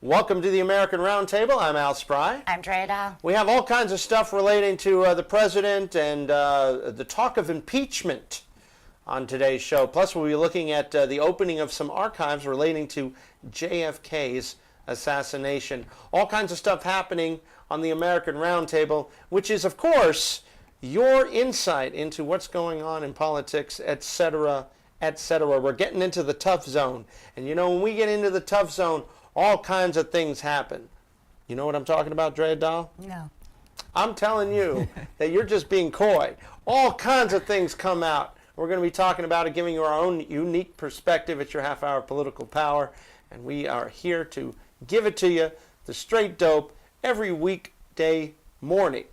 Welcome to the American Roundtable. I'm Al Spry. I'm Drea. We have all kinds of stuff relating to the president and the talk of impeachment on today's show. Plus, we'll be looking at the opening of some archives relating to JFK's assassination. All kinds of stuff happening on the American Roundtable, which is, of course, your insight into what's going on in politics, etc., etc. We're getting into the tough zone. And you know, when we get into the tough zone, all kinds of things happen. You know what I'm talking about, Drea Doll? No. I'm telling you that you're just being coy. All kinds of things come out. We're going to be talking about it, giving you our own unique perspective at your half-hour political power. And we are here to give it to you, the straight dope, every weekday morning.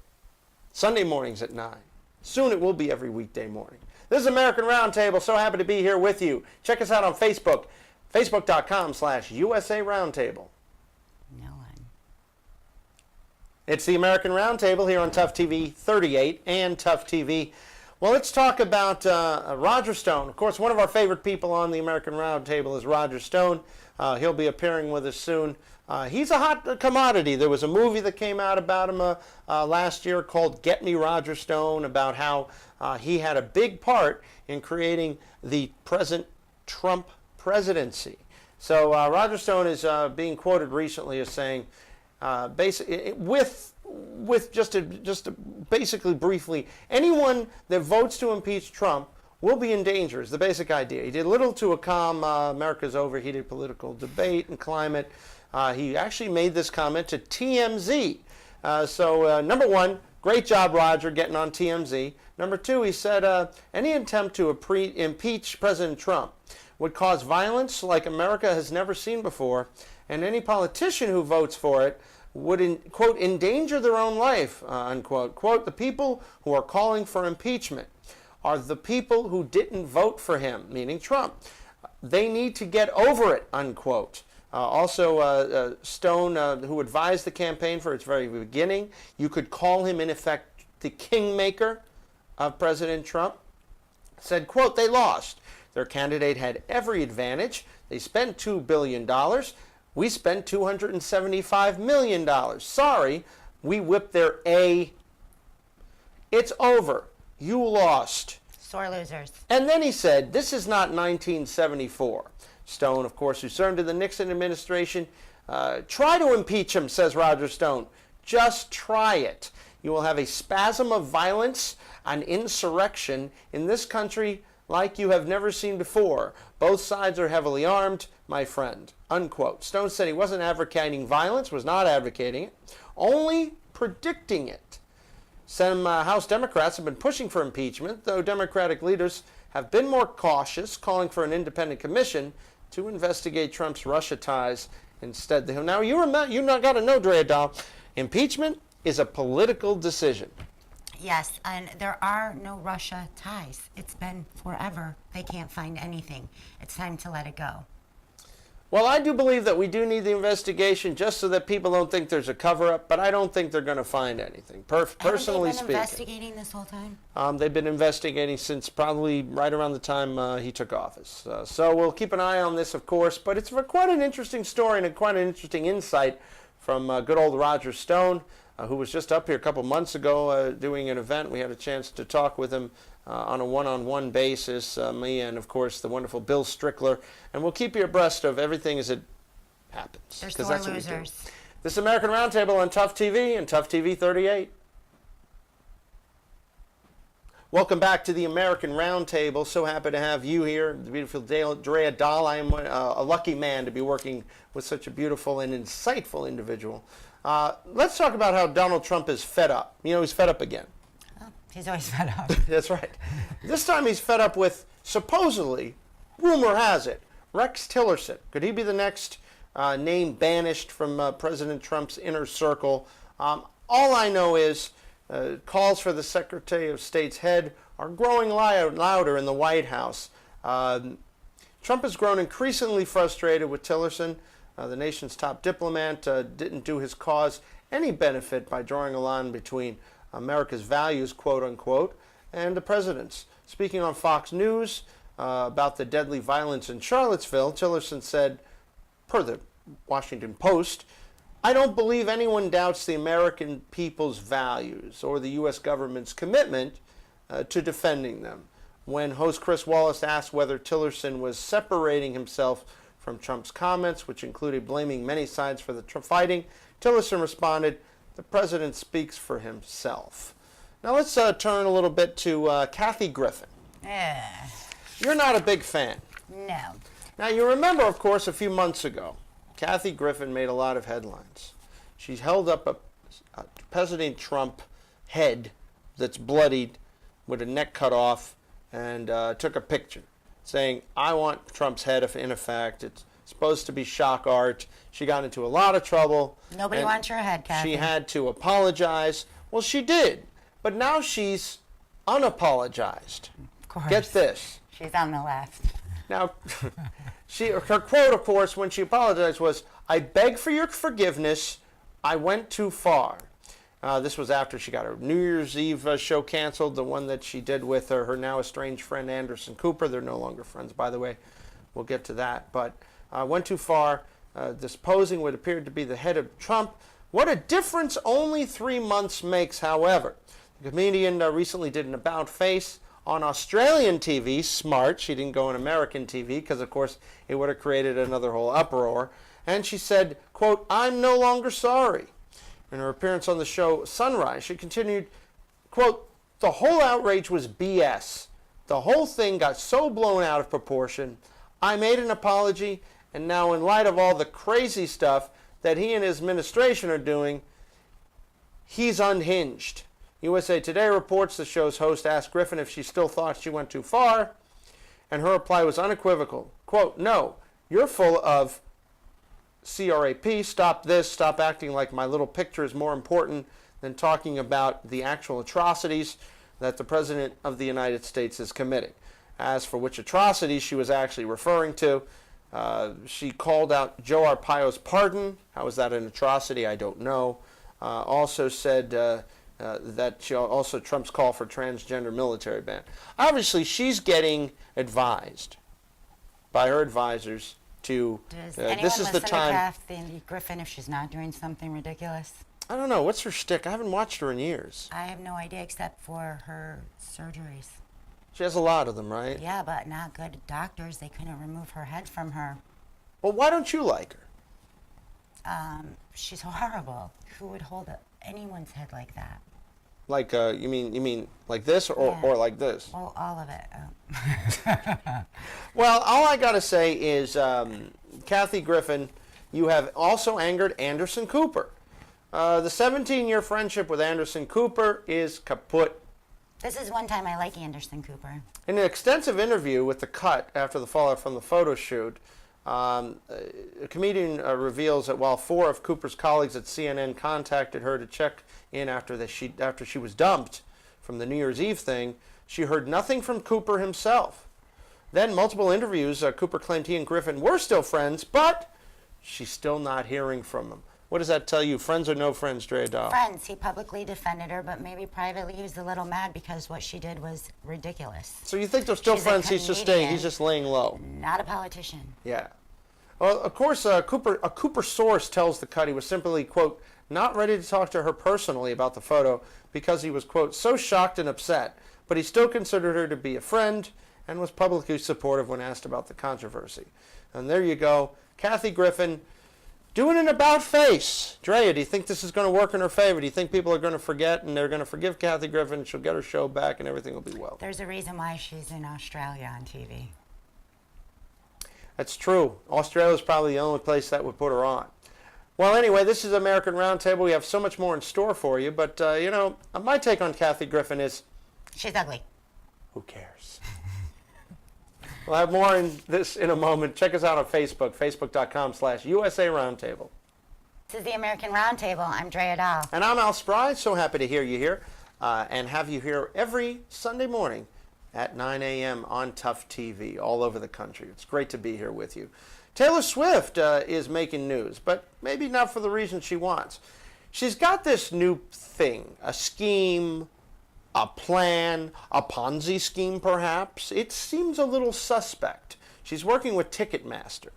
Sunday mornings at 9. Soon it will be every weekday morning. This is American Roundtable. So happy to be here with you. Check us out on Facebook. Facebook.com/USA Roundtable. No one. It's the American Roundtable here on Tough TV 38 and Tough TV. Well, let's talk about Roger Stone. Of course, one of our favorite people on the American Roundtable is Roger Stone. He'll be appearing with us soon. He's a hot commodity. There was a movie that came out about him last year called Get Me Roger Stone, about how he had a big part in creating the present Trump presidency. So Roger Stone is being quoted recently as saying, basically, basically briefly, anyone that votes to impeach Trump will be in danger, is the basic idea. He did little to calm America's overheated political debate and climate. He actually made this comment to TMZ. So number one, great job, Roger, getting on TMZ. Number two, he said, any attempt to impeach President Trump would cause violence like America has never seen before, and any politician who votes for it would, quote, endanger their own life, unquote. Quote, the people who are calling for impeachment are the people who didn't vote for him, meaning Trump. They need to get over it, unquote. Also, Stone, who advised the campaign for its very beginning, you could call him, in effect, the kingmaker of President Trump, said, quote, they lost. Their candidate had every advantage. They spent $2 billion. We spent $275 million. Sorry, we whipped their A. It's over. You lost. Sore losers. And then he said, this is not 1974. Stone, of course, who served in the Nixon administration. Try to impeach him, says Roger Stone. Just try it. You will have a spasm of violence, an insurrection in this country like you have never seen before. Both sides are heavily armed, my friend, unquote. Stone said he wasn't advocating violence, was not advocating it, only predicting it. Some House Democrats have been pushing for impeachment, though Democratic leaders have been more cautious, calling for an independent commission to investigate Trump's Russia ties instead. Now, you not got to know, Drea Doll, impeachment is a political decision. Yes, and there are no Russia ties. It's been forever. They can't find anything. It's time to let it go. Well, I do believe that we do need the investigation just so that people don't think there's a cover-up, but I don't think they're going to find anything, personally speaking. Haven't they been investigating this whole time? They've been investigating since probably right around the time he took office. So we'll keep an eye on this, of course, but it's quite an interesting story and quite an interesting insight from good old Roger Stone, who was just up here a couple months ago doing an event. We had a chance to talk with him on a one-on-one basis, me and, of course, the wonderful Bill Strickler. And we'll keep you abreast of everything as it happens. They're sore losers. This is American Roundtable on Tough TV and Tough TV 38. Welcome back to the American Roundtable. So happy to have you here, the beautiful Drea Doll. I am a lucky man to be working with such a beautiful and insightful individual. Let's talk about how Donald Trump is fed up. You know, he's fed up again. Oh, he's always fed up. That's right. This time he's fed up with, supposedly, rumor has it, Rex Tillerson. Could he be the next name banished from President Trump's inner circle? All I know is calls for the Secretary of State's head are growing louder in the White House. Trump has grown increasingly frustrated with Tillerson. The nation's top diplomat didn't do his cause any benefit by drawing a line between America's values, quote unquote, and the president's. Speaking on Fox News about the deadly violence in Charlottesville, Tillerson said, per the Washington Post, "I don't believe anyone doubts the American people's values or the U.S. government's commitment to defending them." When host Chris Wallace asked whether Tillerson was separating himself from Trump's comments, which included blaming many sides for the fighting, Tillerson responded, "The president speaks for himself." Now let's turn a little bit to Kathy Griffin. You're not a big fan. No. Now you remember, of course, a few months ago, Kathy Griffin made a lot of headlines. She held up a President Trump head that's bloodied with a neck cut off and took a picture saying, "I want Trump's head in effect. It's supposed to be shock art." She got into a lot of trouble. Nobody wants your head, Kathy. She had to apologize. Well, she did. But now she's unapologized. Of course. Get this. She's on the left. Now, her quote, of course, when she apologized was, "I beg for your forgiveness. I went too far." This was after she got her New Year's Eve show canceled, the one that she did with her now estranged friend Anderson Cooper. They're no longer friends, by the way. We'll get to that. But went too far, disposing what appeared to be the head of Trump. What a difference only 3 months makes, however. The comedian recently did an about-face on Australian TV. Smart. She didn't go on American TV because, of course, it would have created another whole uproar. And she said, quote, "I'm no longer sorry." In her appearance on the show Sunrise, she continued, quote, "The whole outrage was BS. The whole thing got so blown out of proportion. I made an apology, and now in light of all the crazy stuff that he and his administration are doing, he's unhinged." USA Today reports the show's host asked Griffin if she still thought she went too far, and her reply was unequivocal. Quote, "No, you're full of CRAP, stop this, stop acting like my little picture is more important than talking about the actual atrocities that the President of the United States is committing." As for which atrocities she was actually referring to, she called out Joe Arpaio's pardon. How is that an atrocity? I don't know. Also said that she also Trump's call for transgender military ban. Obviously, she's getting advised by her advisors to. Does this anyone is the listen time. to Kathy Griffin if she's not doing something ridiculous? I don't know. What's her shtick? I haven't watched her in years. I have no idea except for her surgeries. She has a lot of them, right? Yeah, but not good doctors. They couldn't remove her head from her. Well, why don't you like her? She's horrible. Who would hold anyone's head like that? Like, you mean like this or, Yeah. or like this? Well, all of it. Well, all I got to say is, Kathy Griffin, you have also angered Anderson Cooper. The 17-year friendship with Anderson Cooper is kaput. This is one time I like Anderson Cooper. In an extensive interview with The Cut after the fallout from the photo shoot, a comedian reveals that while 4 of Cooper's colleagues at CNN contacted her to check in after she was dumped from the New Year's Eve thing, she heard nothing from Cooper himself. Then multiple interviews, Cooper claimed he and Griffin were still friends, but she's still not hearing from him. What does that tell you? Friends or no friends, Drea Dahl? Friends. He publicly defended her, but maybe privately he was a little mad because what she did was ridiculous. So you think they're still She's a friends? He's just laying low. Not a politician. Yeah. Well, of course, a Cooper source tells The Cut he was simply, quote, not ready to talk to her personally about the photo because he was, quote, so shocked and upset, but he still considered her to be a friend and was publicly supportive when asked about the controversy. And there you go. Kathy Griffin doing an about face. Drea, do you think this is going to work in her favor? Do you think people are going to forget and they're going to forgive Kathy Griffin, she'll get her show back and everything will be well? There's a reason why she's in Australia on TV. That's true. Australia is probably the only place that would put her on. Well, anyway, this is American Roundtable. We have so much more in store for you, but, my take on Kathy Griffin is, She's ugly. who cares? We'll have more in this in a moment. Check us out on Facebook, facebook.com/USA Roundtable. This is the American Roundtable. I'm Drea Dahl. And I'm Al Spry. So happy to hear you here and have you here every Sunday morning at 9 a.m. on Tough TV all over the country. It's great to be here with you. Taylor Swift is making news, but maybe not for the reason she wants. She's got this new thing, a scheme, a plan, a Ponzi scheme perhaps? It seems a little suspect. She's working with Ticketmaster.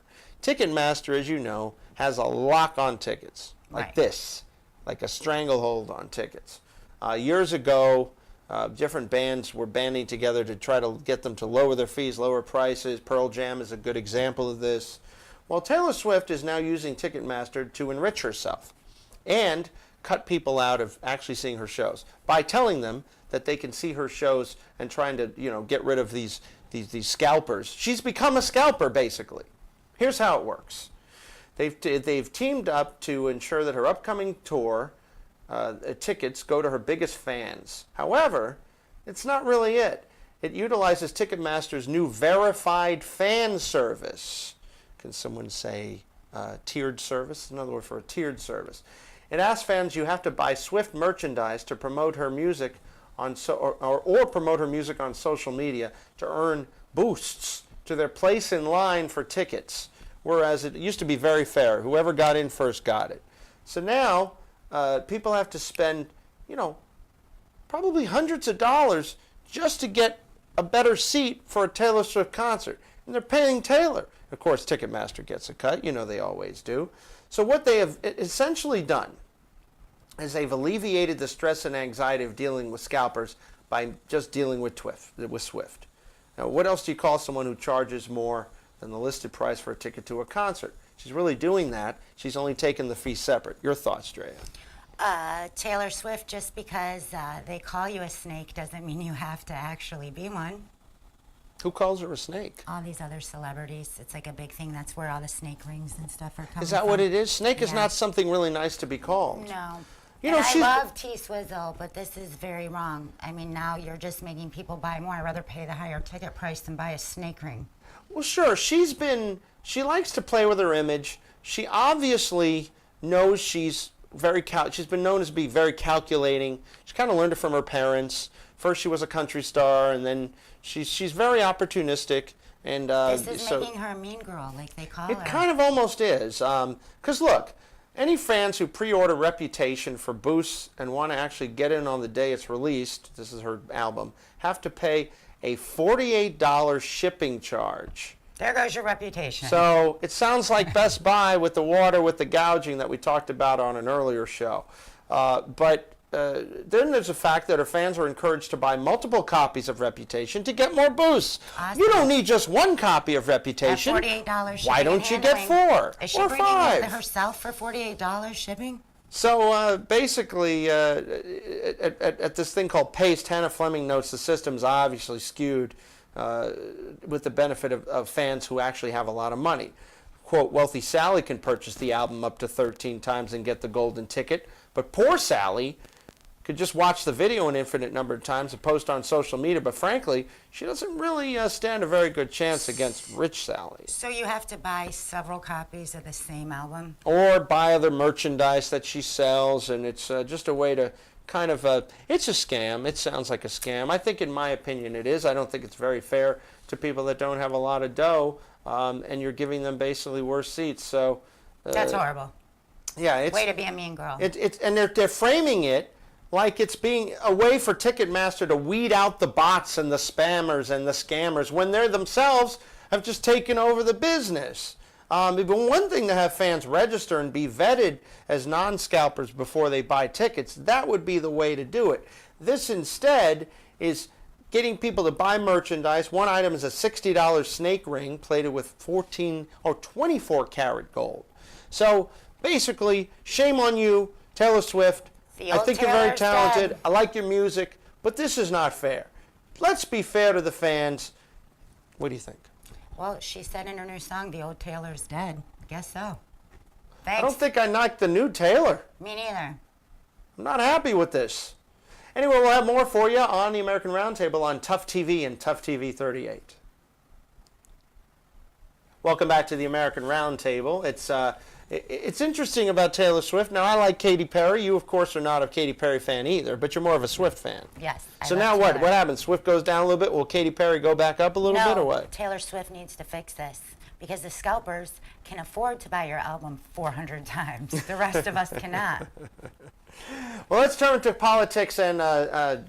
Ticketmaster, as you know, has a lock on tickets, like Right. this, like a stranglehold on tickets. Years ago, different bands were banding together to try to get them to lower their fees, lower prices. Pearl Jam is a good example of this. Well, Taylor Swift is now using Ticketmaster to enrich herself and cut people out of actually seeing her shows by telling them that they can see her shows and trying to, get rid of these scalpers. She's become a scalper, basically. Here's how it works. They've teamed up to ensure that her upcoming tour tickets go to her biggest fans. However, it's not really it. It utilizes Ticketmaster's new verified fan service. Can someone say tiered service? Another word for a tiered service. It asks fans you have to buy Swift merchandise to promote her music on or promote her music on social media to earn boosts to their place in line for tickets. Whereas it used to be very fair. Whoever got in first got it. So now people have to spend, probably hundreds of dollars just to get a better seat for a Taylor Swift concert. And they're paying Taylor. Of course, Ticketmaster gets a cut. They always do. So what they have essentially done is they've alleviated the stress and anxiety of dealing with scalpers by just dealing with Swift. Now, what else do you call someone who charges more than the listed price for a ticket to a concert? She's really doing that. She's only taking the fee separate. Your thoughts, Drea? Taylor Swift, just because they call you a snake doesn't mean you have to actually be one. Who calls her a snake? All these other celebrities. It's like a big thing. That's where all the snake rings and stuff are coming Is that from. what it is? Snake is Yeah. not something really nice to be called. No. You know, And I she's- love T-Swizzle, but this is very wrong. I mean, now you're just making people buy more. I'd rather pay the higher ticket price than buy a snake ring. Well, sure. She likes to play with her image. She obviously knows she's she's been known as be very calculating. She kind of learned it from her parents. First she was a country star, and then she's very opportunistic. And This is making her a mean girl, like they call it her. kind of almost is. Because look, any fans who pre-order Reputation for boosts and want to actually get in on the day it's released, this is her album, have to pay a $48 shipping charge. There goes your reputation. So it sounds like Best Buy with the water, with the gouging that we talked about on an earlier show. But then there's the fact that her fans are encouraged to buy multiple copies of Reputation to get more boosts. Awesome. You don't need just one copy of Reputation. At $48 shipping. Why don't you get handling. 4 Is she or bringing 5? it herself for $48 shipping? So basically, at this thing called Paste, Hannah Fleming notes the system's obviously skewed with the benefit of fans who actually have a lot of money. Quote, wealthy Sally can purchase the album up to 13 times and get the golden ticket, but poor Sally could just watch the video an infinite number of times and post on social media, but frankly, she doesn't really stand a very good chance against rich Sally. So you have to buy several copies of the same album? Or buy other merchandise that she sells, and it's just a way to kind of, it's a scam. It sounds like a scam. I think, in my opinion, it is. I don't think it's very fair to people that don't have a lot of dough, and you're giving them basically worse seats. So That's horrible. yeah, it's Way to be a mean girl. and they're framing it like it's being a way for Ticketmaster to weed out the bots and the spammers and the scammers when they themselves have just taken over the business. But one thing to have fans register and be vetted as non-scalpers before they buy tickets, that would be the way to do it. This instead is getting people to buy merchandise. One item is a $60 snake ring plated with 14 or 24 karat gold. So basically, shame on you, Taylor Swift. The I old think you're very Taylor's talented. dead. I like your music, but this is not fair. Let's be fair to the fans. What do you think? Well, she said in her new song, the old Taylor's dead. Guess so. I Thanks. don't think I like the new Taylor. Me neither. I'm not happy with this. Anyway, we'll have more for you on the American Roundtable on Tough TV and Tough TV 38. Welcome back to the American Roundtable. It's interesting about Taylor Swift. Now, I like Katy Perry. You, of course, are not a Katy Perry fan either, but you're more of a Swift fan. Yes. I So love now what? Taylor. What happens? Swift goes down a little bit. Will Katy Perry go back up a little bit or what? Taylor Swift needs to fix this because the scalpers can afford to buy your album 400 times. The rest of us cannot. Well, let's turn to politics and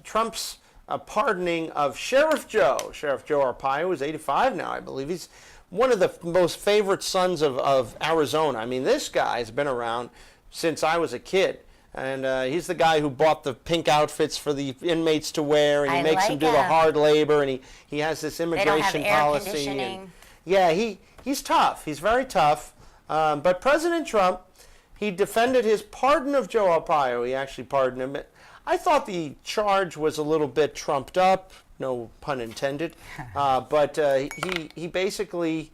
Trump's pardoning of Sheriff Joe. Sheriff Joe Arpaio is 85 now, I believe. He's one of the most favorite sons of Arizona. I mean, this guy's been around since I was a kid. And he's the guy who bought the pink outfits for the inmates to wear, and he makes them do the hard labor, and he has this immigration policy. And, yeah, he's tough. He's very tough. But President Trump, he defended his pardon of Joe Arpaio. He actually pardoned him. I thought the charge was a little bit trumped up, no pun intended. But he basically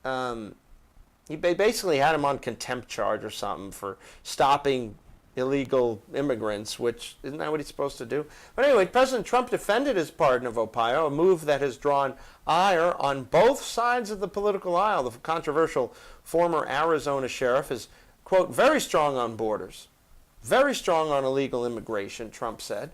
had him on contempt charge or something for stopping illegal immigrants, which isn't that what he's supposed to do? But anyway, President Trump defended his pardon of Arpaio, a move that has drawn ire on both sides of the political aisle. The controversial former Arizona sheriff is, quote, very strong on borders, very strong on illegal immigration, Trump said.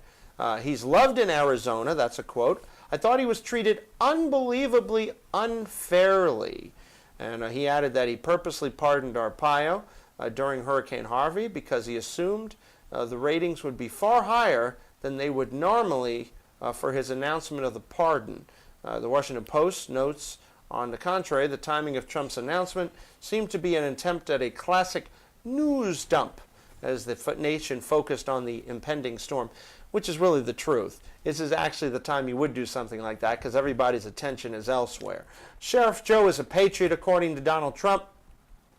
He's loved in Arizona, that's a quote. I thought he was treated unbelievably unfairly. And he added that he purposely pardoned Arpaio during Hurricane Harvey because he assumed the ratings would be far higher than they would normally for his announcement of the pardon. The Washington Post notes, on the contrary, the timing of Trump's announcement seemed to be an attempt at a classic news dump as the nation focused on the impending storm, which is really the truth. This is actually the time you would do something like that because everybody's attention is elsewhere. Sheriff Joe is a patriot, according to Donald Trump.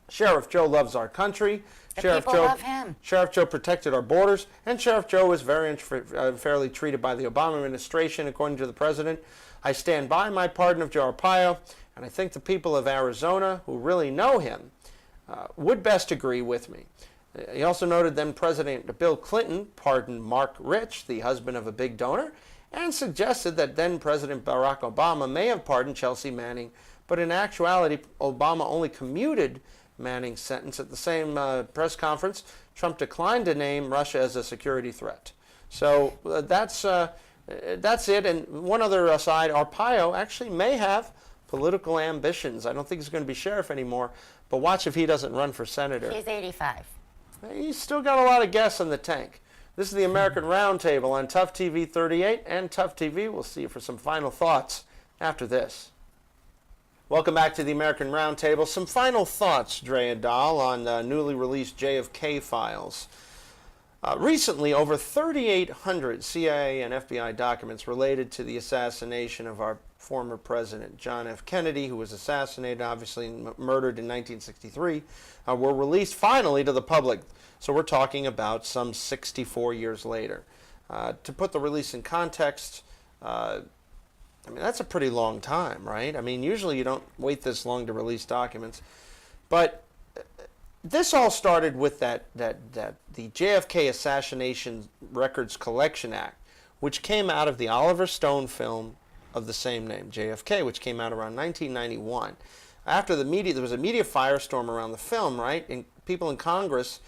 Sheriff Joe loves our country. Sheriff Joe love him. Sheriff Joe protected our borders, and Sheriff Joe was very unfairly treated by the Obama administration, according to the president. I stand by my pardon of Joe Arpaio, and I think the people of Arizona, who really know him, would best agree with me. He also noted then President Bill Clinton pardoned Mark Rich, the husband of a big donor, and suggested that then President Barack Obama may have pardoned Chelsea Manning, but in actuality, Obama only commuted Manning's sentence. At the same press conference, Trump declined to name Russia as a security threat. So that's it. And one other aside, Arpaio actually may have political ambitions. I don't think he's going to be sheriff anymore, but watch if he doesn't run for senator. He's 85. He's still got a lot of gas in the tank. This is the American Roundtable on Tough TV 38 and Tough TV. We'll see you for some final thoughts after this. Welcome back to the American Roundtable. Some final thoughts, Drea Dahl, on the newly released JFK files. Recently, over 3,800 CIA and FBI documents related to the assassination of our former president, John F. Kennedy, who was assassinated, obviously murdered in 1963, were released finally to the public. So we're talking about some 64 years later. To put the release in context, I mean, that's a pretty long time, right? I mean, usually you don't wait this long to release documents. But this all started with the JFK Assassination Records Collection Act, which came out of the Oliver Stone film of the same name, JFK, which came out around 1991. After there was a media firestorm around the film, right? And people in Congress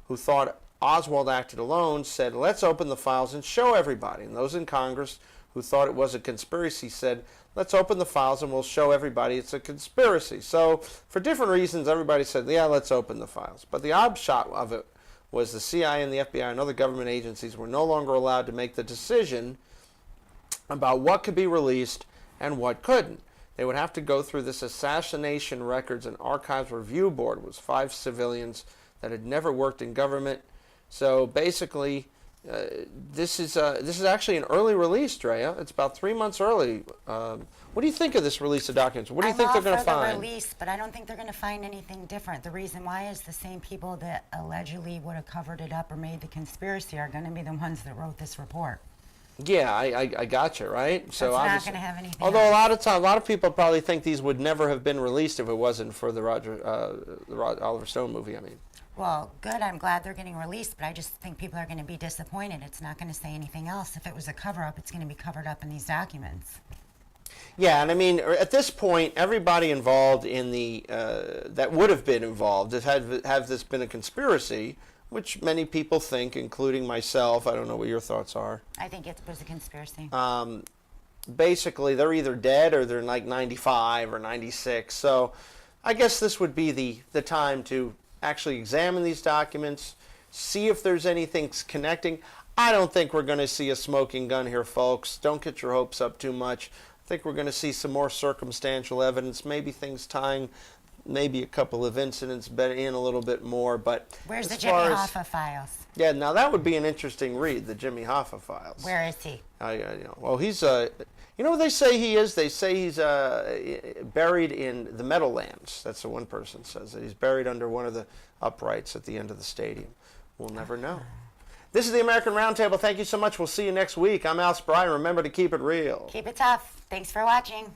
who thought Oswald acted alone said, let's open the files and show everybody. And those in Congress who thought it was a conspiracy said, let's open the files and we'll show everybody it's a conspiracy. So for different reasons, everybody said, yeah, let's open the files. But the upshot of it was the CIA and the FBI and other government agencies were no longer allowed to make the decision about what could be released and what couldn't. They would have to go through this Assassination Records and Archives Review Board. It was 5 civilians that had never worked in government. So basically, this is actually an early release, Drea. It's about 3 months early. What do you think of this release of documents? What do you think they're going to find? I'm all for the release, but I don't think they're going to find anything different. The reason why is the same people that allegedly would have covered it up or made the conspiracy are going to be the ones that wrote this report. Yeah, I got you, right? So it's not going to have anything. Although a lot of people probably think these would never have been released if it wasn't for the Oliver Stone movie. I mean. Well, good. I'm glad they're getting released, but I just think people are going to be disappointed. It's not going to say anything else. If it was a cover-up, it's going to be covered up in these documents. Yeah, and I mean, at this point, everybody involved in the that would have been involved, have this been a conspiracy, which many people think, including myself. I don't know what your thoughts are. I think it was a conspiracy. Basically, they're either dead or they're like 95 or 96. So I guess this would be the time to actually examine these documents, see if there's anything connecting. I don't think we're going to see a smoking gun here, folks. Don't get your hopes up too much. I think we're going to see some more circumstantial evidence, maybe things tying maybe a couple of incidents in a little bit more. But Where's the as Jimmy far as, Hoffa files? Yeah, now that would be an interesting read, the Jimmy Hoffa files. Where is he? Well, he's you know what they say he is? They say he's buried in the Meadowlands. That's what one person says, that he's buried under one of the uprights at the end of the stadium. We'll never know. This is the American Roundtable. Thank you so much. We'll see you next week. I'm Al Spry. Remember to keep it real. Keep it tough. Thanks for watching.